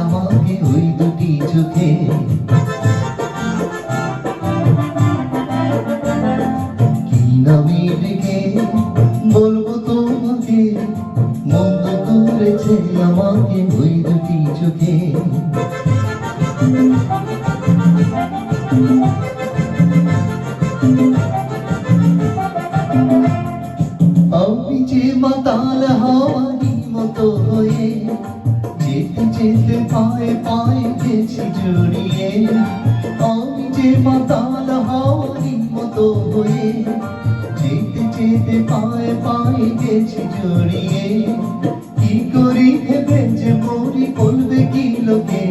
আমাকে ওই দুটি চোখে কি নামে ডেকে বলবো তোমাকে, মন্দ করেছে আমাকে ওই দুটি চোখে। আমি যে মাতাল হওয়ারই মতো হয়ে যেতে যেতে পায়ে পায়ে গেছি জড়িয়ে। আমি যে মাতাল হওয়ারই মতো হয়ে যেতে যেতে পায়ে পায়ে গেছি জড়িয়ে। কি করি ভেবে যে মরি বলবে কি লোকে,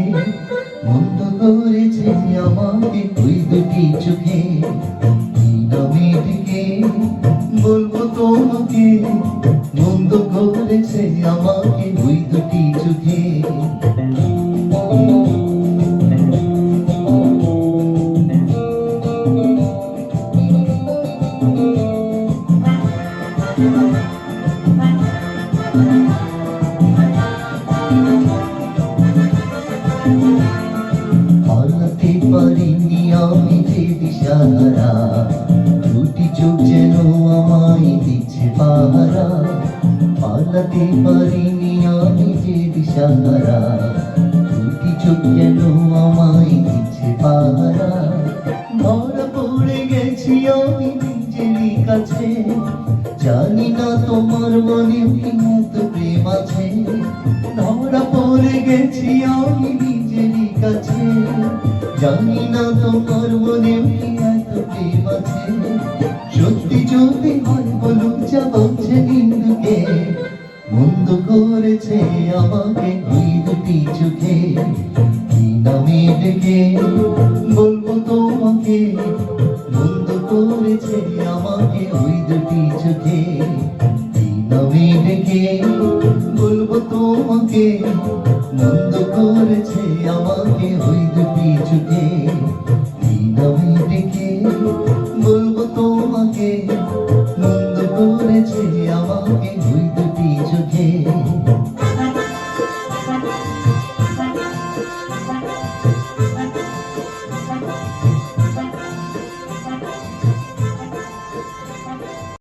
মন্দ করেছে আমাকে ওই দুটি চোখে। কি নামে ডেকে বলবো তোমাকে, মন্দ করেছে আমাকে ওই দুটি চোখে। পালাতে পারিনি আমি যে দিশাহারা, দুটি চোখ যেন আমায় দিচ্ছে পাহারা। পালাতে পারিনি আমি যে দিশাহারা, দুটি চোখ যেন আমায় দিচ্ছে পাহারা। ধরা পড়ে গেছি আমি নিজেরই কাছে, জানি না তোমার মনে কি এত প্রেম আছে। ধরা পড়ে গেছি আমি নিজেরই কাছে, জানি না তোমার মনে কি এত প্রেম আছে। সত্যি যদি হয় বলুক যা বলছে নিন্দুকে, মন্দ করেছে আমাকে ওই দুটি চোখে। কি নামে ডেকে বলবো তোমাকে, মন্দ করেছে আমাকে ওই দুটি চোখে। কি নামে ডেকে বলবো তোমাকে, মন্দ করেছে আমাকে ওই দুটি চোখে। কি নামে ডেকে